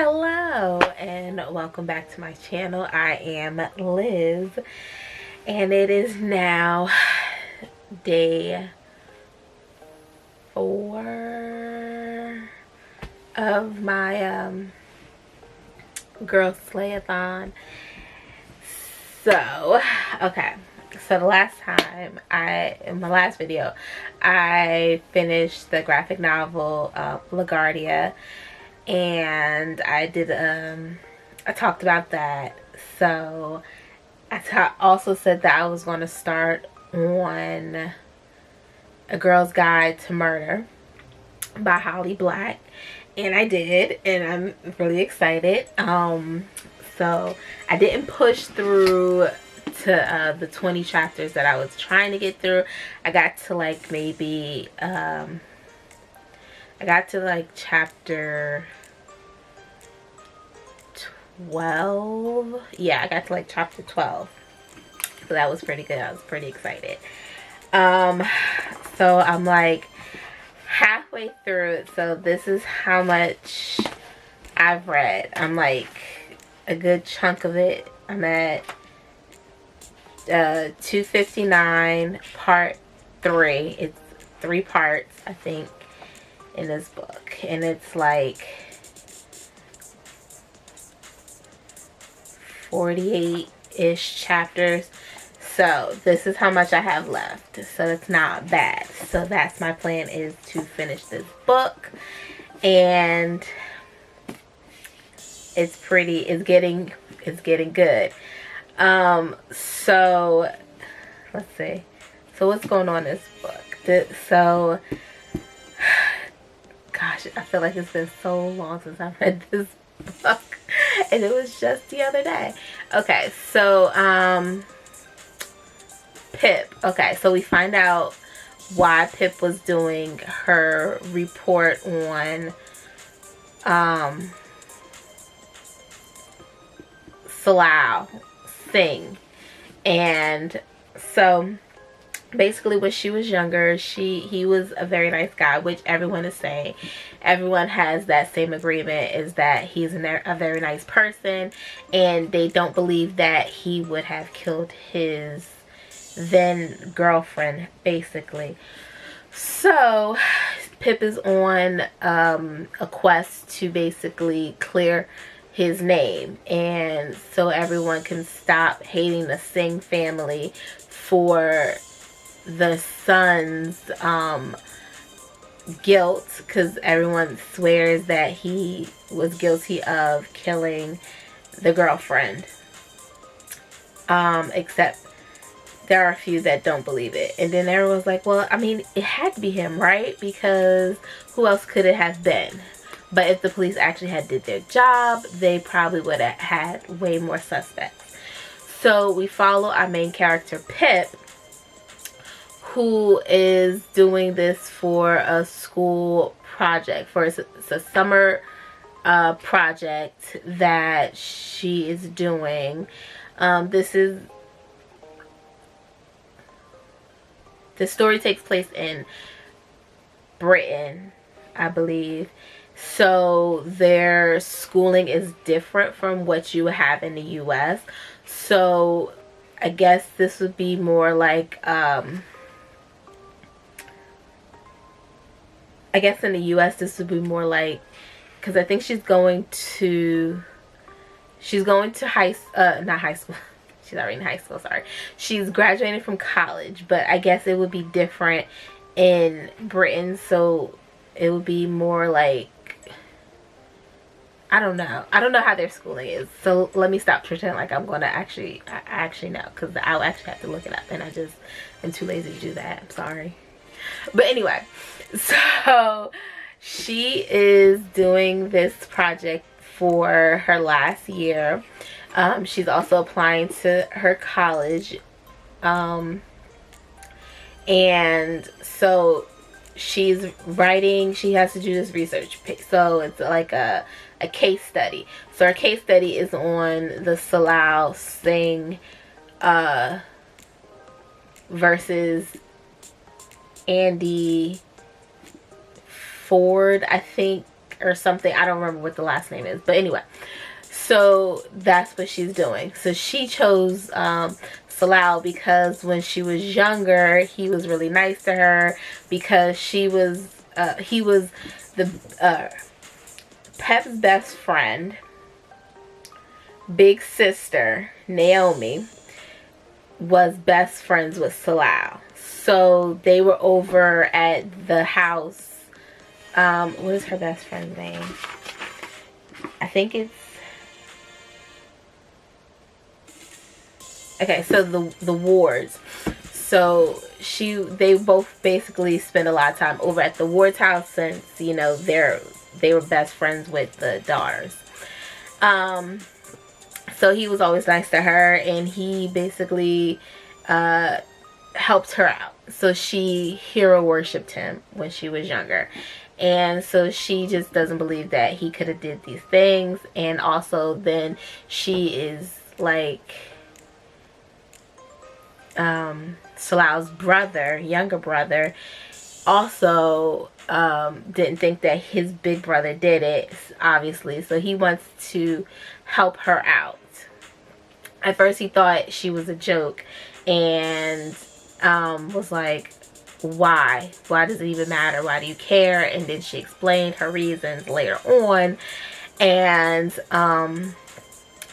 Hello and welcome back to my channel. I am Liz and it is now day 4 of my girl slayathon. So the last time in my last video I finished the graphic novel LaGuardia, and I talked about that. So I also said that I was going to start on A Girl's Guide to Murder by Holly Black, and I did, and I'm really excited. So I didn't push through to the 20 chapters that I was trying to get through. I got to like maybe chapter 12. Yeah, I got to like chapter 12. So that was pretty good. I was pretty excited. So I'm like halfway through it. So this is how much I've read. I'm like a good chunk of it. I'm at 259 part 3. It's 3 parts, I think, in this book, and it's like 48-ish chapters. So this is how much I have left, so it's not bad. So that's my plan, is to finish this book, and it's getting good. So let's see. So what's going on in this book? Gosh, I feel like it's been so long since I've read this book, and it was just the other day. Okay, so Pip. Okay, so we find out why Pip was doing her report on Salau Singh. And so basically when she was younger, he was a very nice guy, which everyone is saying. Everyone has that same agreement, is that he's a very nice person, and they don't believe that he would have killed his then girlfriend, basically. So Pip is on a quest to basically clear his name, and so everyone can stop hating the Singh family for the son's guilt, because everyone swears that he was guilty of killing the girlfriend, except there are a few that don't believe it. And then everyone's like, well, I mean, it had to be him, right? Because who else could it have been? But if the police actually did their job, they probably would have had way more suspects. So we follow our main character, Pip, who is doing this for a school project. It's a summer project that she is doing. The story takes place in Britain, I believe. So their schooling is different from what you have in the US. So I guess this would be more like I guess in the US this would be more like, because I think she's going to not high school. She's already in high school, sorry. She's graduating from college, but I guess it would be different in Britain. So it would be more like, I don't know how their schooling is. So let me stop pretending like I'm going to I actually know, because I'll actually have to look it up, and I just am too lazy to do that. I'm sorry. But anyway, so she is doing this project for her last year. She's also applying to her college. And so she's writing, she has to do this research. So it's like a case study. So her case study is on the Salau Singh versus Andy Ford, I think. or something. I don't remember what the last name is, but anyway, so that's what she's doing. So she chose Salao because when she was younger, he was really nice to her, because he was the Pep's best friend. Big sister Naomi was best friends with Salao, so they were over at the house. What is her best friend's name? I think it's, okay, so the Wards. So they both basically spend a lot of time over at the Ward's house, since, you know, they were best friends with the daughters. So he was always nice to her, and he basically helped her out. So she hero worshipped him when she was younger, and so she just doesn't believe that he could have did these things. And also then she is like Salao's brother, younger brother, also didn't think that his big brother did it, obviously, so he wants to help her out. At first he thought she was a joke, and was like, why does it even matter, why do you care? And then she explained her reasons later on, and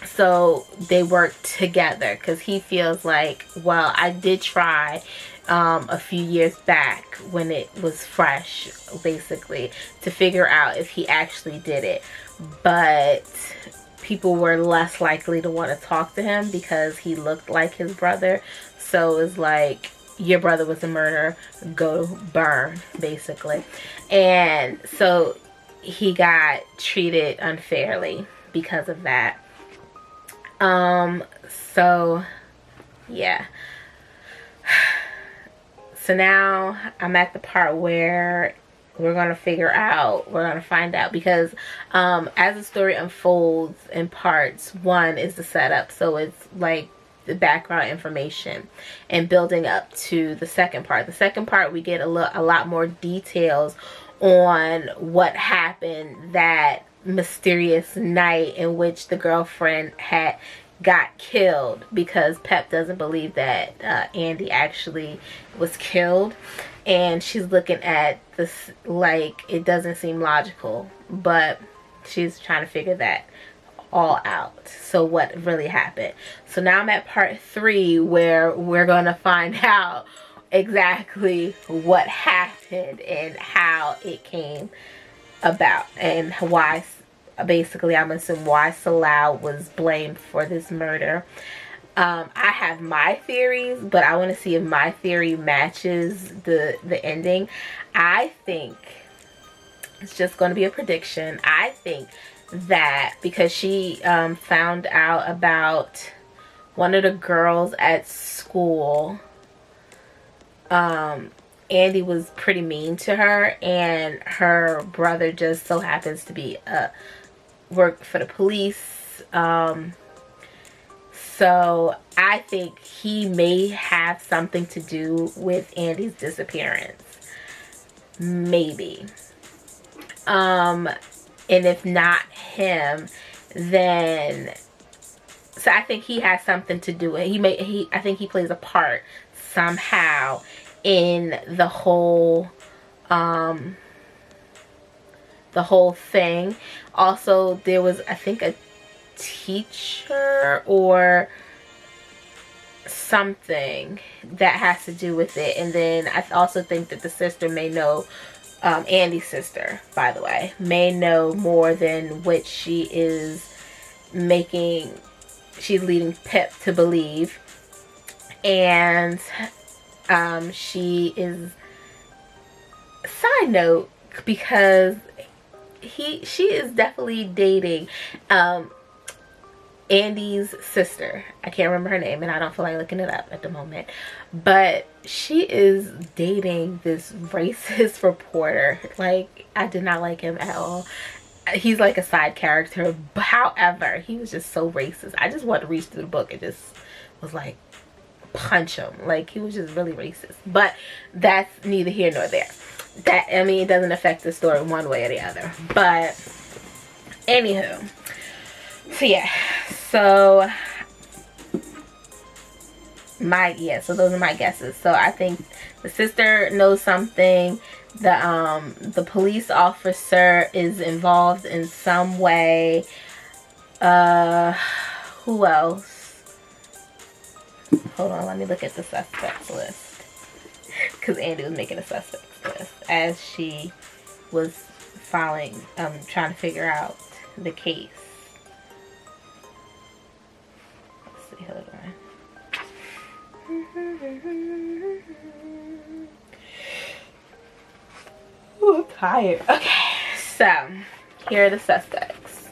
so they work together, because he feels like, well, I did try a few years back when it was fresh, basically, to figure out if he actually did it, but people were less likely to want to talk to him because he looked like his brother. So it's like, your brother was a murderer, go burn, basically. And so he got treated unfairly because of that. So yeah. So now I'm at the part where we're going to find out, because as the story unfolds in parts, one is the setup, so it's like the background information, and building up to the second part. The second part, we get a lot more details on what happened that mysterious night in which the girlfriend got killed, because Pep doesn't believe that Andy actually was killed, and she's looking at this like it doesn't seem logical, but she's trying to figure that all out. So what really happened? So now I'm at part 3, where we're gonna find out exactly what happened and how it came about, and why, basically, I'm assuming why Salao was blamed for this murder. I have my theories, but I want to see if my theory matches the ending. I think it's just going to be a prediction. I think that because she found out about one of the girls at school, Andy was pretty mean to her, and her brother just so happens to be work for the police. So I think he may have something to do with Andy's disappearance. Maybe. And if not him, then, so I think he has something to do with it. I think he plays a part somehow in the whole thing. Also, there was, I think, a teacher or something that has to do with it. And then I also think that the sister may know, Andy's sister, by the way, may know more than what she is she's leading Pip to believe. And she is, side note, because she is definitely dating Andy's sister. I can't remember her name, and I don't feel like looking it up at the moment, but she is dating this racist reporter. Like, I did not like him at all. He's like a side character, but however, he was just so racist. I just wanted to reach through the book and just was like, punch him. Like, he was just really racist, but that's neither here nor there. that, I mean, it doesn't affect the story one way or the other. But anywho, so yeah, so so those are my guesses. So I think the sister knows something. The police officer is involved in some way. Who else? Hold on, let me look at the suspects list, because Andy was making a suspects list as she was trying to figure out the case. Let's see, hold on. Ooh, I'm tired. Okay, so here are the suspects.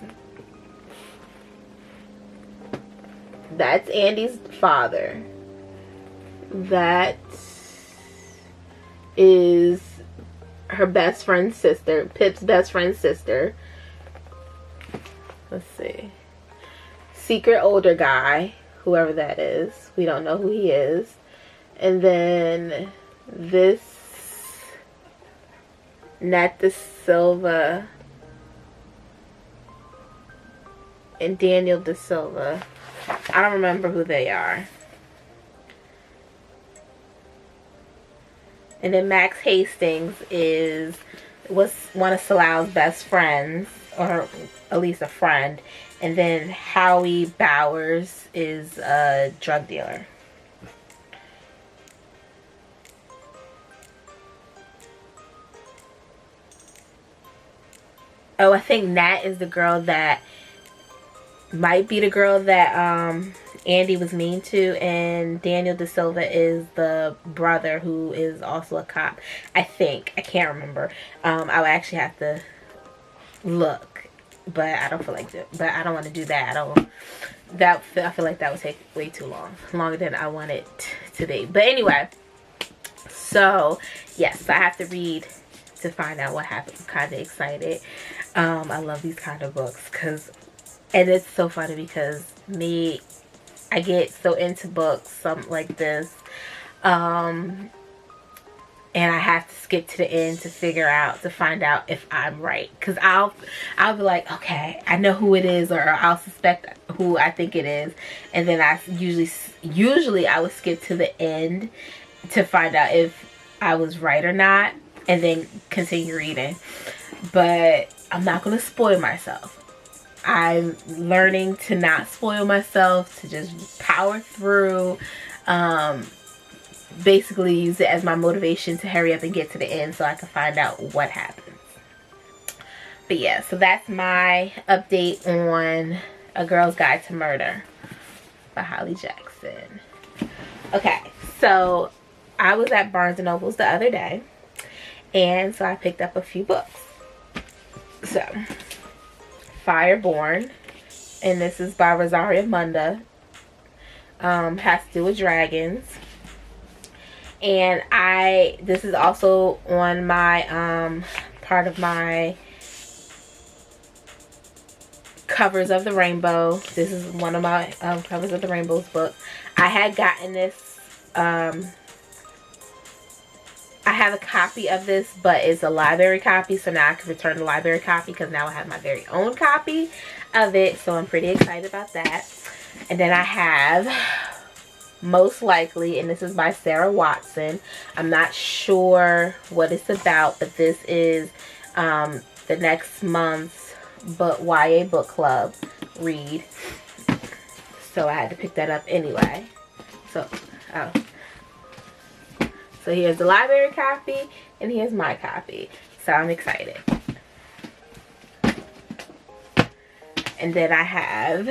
That's Andy's father. That is her best friend's sister, Pip's best friend's sister. Let's see. Secret older guy, whoever that is. We don't know who he is. And then this Nat Da Silva and Daniel Da Silva. I don't remember who they are. And then Max Hastings was one of Salal's best friends, or at least a friend. And then Howie Bowers is a drug dealer. Oh, I think Nat is the girl that might be the girl that Andy was mean to, and Daniel Da Silva is the brother who is also a cop. I think. I can't remember. I would actually have to look, but I don't feel like that. But I don't want to do that. I feel like that would take way too long, longer than I want it to be. But anyway, so yes, I have to read to find out what happened. I'm kind of excited. I love these kind of books and it's so funny because I get so into books, something like this, and I have to skip to the end to find out if I'm right, because I'll be like, okay, I know who it is, or I'll suspect who I think it is, and then I usually I would skip to the end to find out if I was right or not, and then continue reading. But I'm not going to spoil myself. I'm learning to not spoil myself, to just power through, basically use it as my motivation to hurry up and get to the end so I can find out what happens. But yeah, so that's my update on A Girl's Guide to Murder by Holly Jackson. Okay, so I was at Barnes & Noble's the other day, and so I picked up a few books. So, Fireborn, and this is by Rosaria Munda. Has to do with dragons. And this is also on my part of my Covers of the Rainbow. This is one of my Covers of the Rainbow's books. I had gotten this, I have a copy of this, but it's a library copy, so now I can return the library copy because now I have my very own copy of it, so I'm pretty excited about that. And then I have Most Likely, and this is by Sarah Watson. I'm not sure what it's about, but this is the next month's YA book club read, so I had to pick that up anyway. So here's the library copy, and here's my copy. So I'm excited. And then I have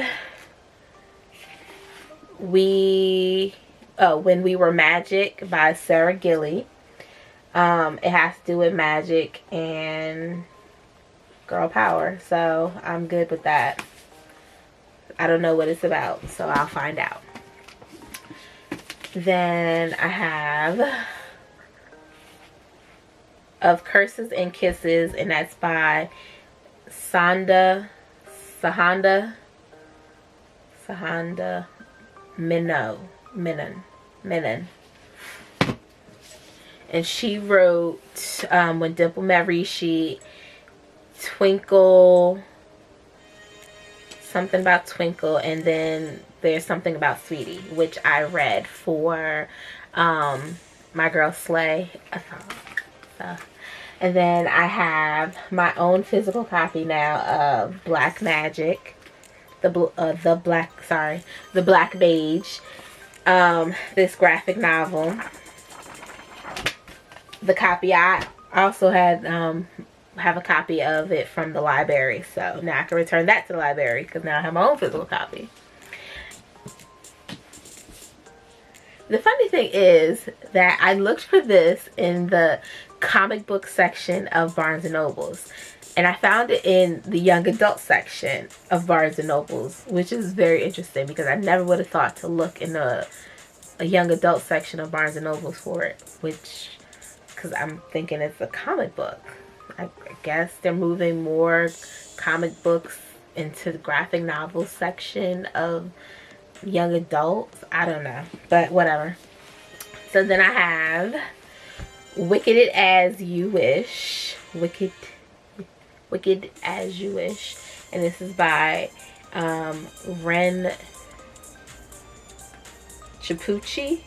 When We Were Magic by Sarah Gilly. It has to do with magic and girl power, so I'm good with that. I don't know what it's about, so I'll find out. Then I have Of Curses and Kisses, and that's by Sahanda Menon. And she wrote When Dimple Met Rishi, Twinkle, something about Twinkle, and then there's something about Sweetie, which I read for my girl Slay. So, and then I have my own physical copy now of Black Magic, the Black Mage, this graphic novel. The copy I also had have a copy of it from the library, so now I can return that to the library because now I have my own physical copy. The funny thing is that I looked for this in the comic book section of Barnes & Nobles, and I found it in the young adult section of Barnes & Nobles, which is very interesting because I never would have thought to look in a young adult section of Barnes & Nobles for it, because I'm thinking it's a comic book. I guess they're moving more comic books into the graphic novel section of young adults. I don't know, but whatever. So then I have Wicked as You Wish. Wicked as You Wish. And this is by Ren Chapucho.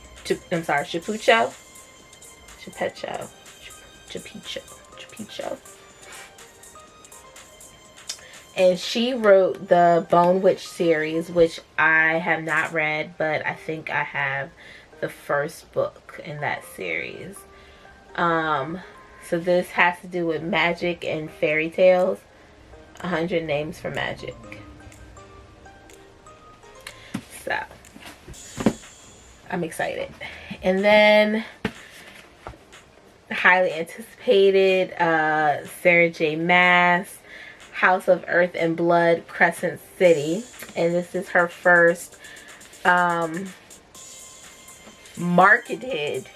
And she wrote the Bone Witch series, which I have not read, but I think I have the first book in that series. So this has to do with magic and fairy tales. 100 names for magic. So I'm excited. And then highly anticipated Sarah J. Maas, House of Earth and Blood, Crescent City. And this is her first marketed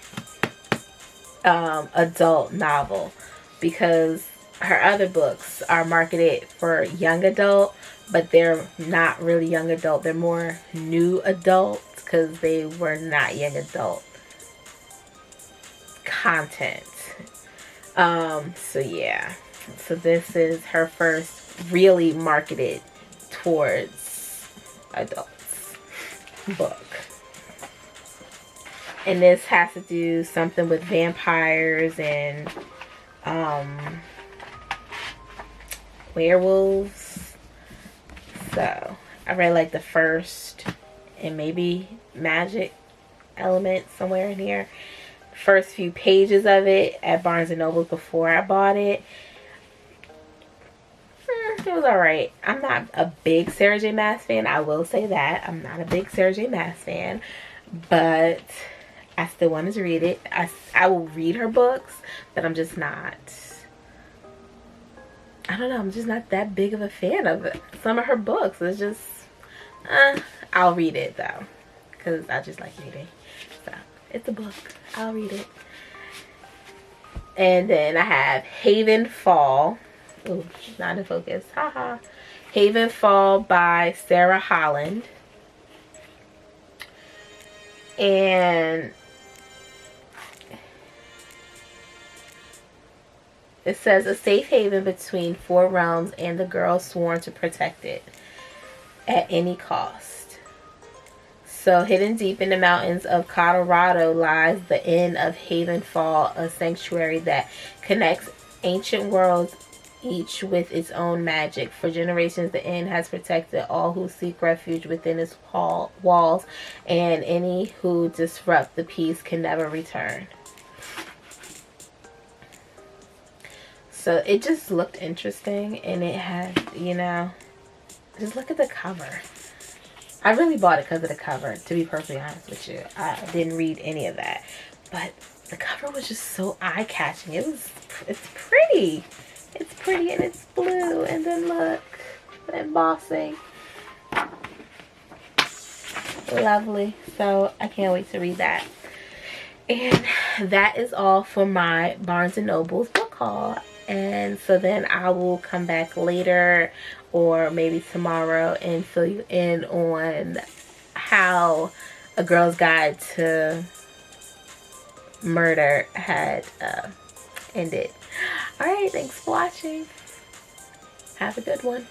adult novel, because her other books are marketed for young adult, but they're not really young adult. They're more new adult because they were not young adult content. So yeah. So this is her first really marketed towards adults book. And this has to do something with vampires and werewolves. So I read like the first and maybe magic element somewhere in here. First few pages of it at Barnes & Noble before I bought it. It was alright. I'm not a big Sarah J. Maas fan. I will say that. I'm not a big Sarah J. Maas fan. But I still wanted to read it. I will read her books, but I'm just not, I don't know, I'm just not that big of a fan of it. Some of her books, it's just, I'll read it though, because I just like reading. So, it's a book. I'll read it. And then I have Haven Fall. Ooh, not in focus. Haha. Haven Fall by Sarah Holland. And it says a safe haven between four realms and the girl sworn to protect it at any cost. So hidden deep in the mountains of Colorado lies the Inn of Haven Fall, a sanctuary that connects ancient worlds, each with its own magic. For generations, the inn has protected all who seek refuge within its walls, and any who disrupt the peace can never return. So it just looked interesting, and it had, you know, just look at the cover. I really bought it because of the cover, to be perfectly honest with you. I didn't read any of that, but the cover was just so eye-catching. It's pretty. It's pretty and it's blue, and then look, the embossing. Lovely. So I can't wait to read that. And that is all for my Barnes & Noble's book haul. And so then I will come back later or maybe tomorrow and fill you in on how A Girl's Guide to murder had ended. Alright, thanks for watching. Have a good one.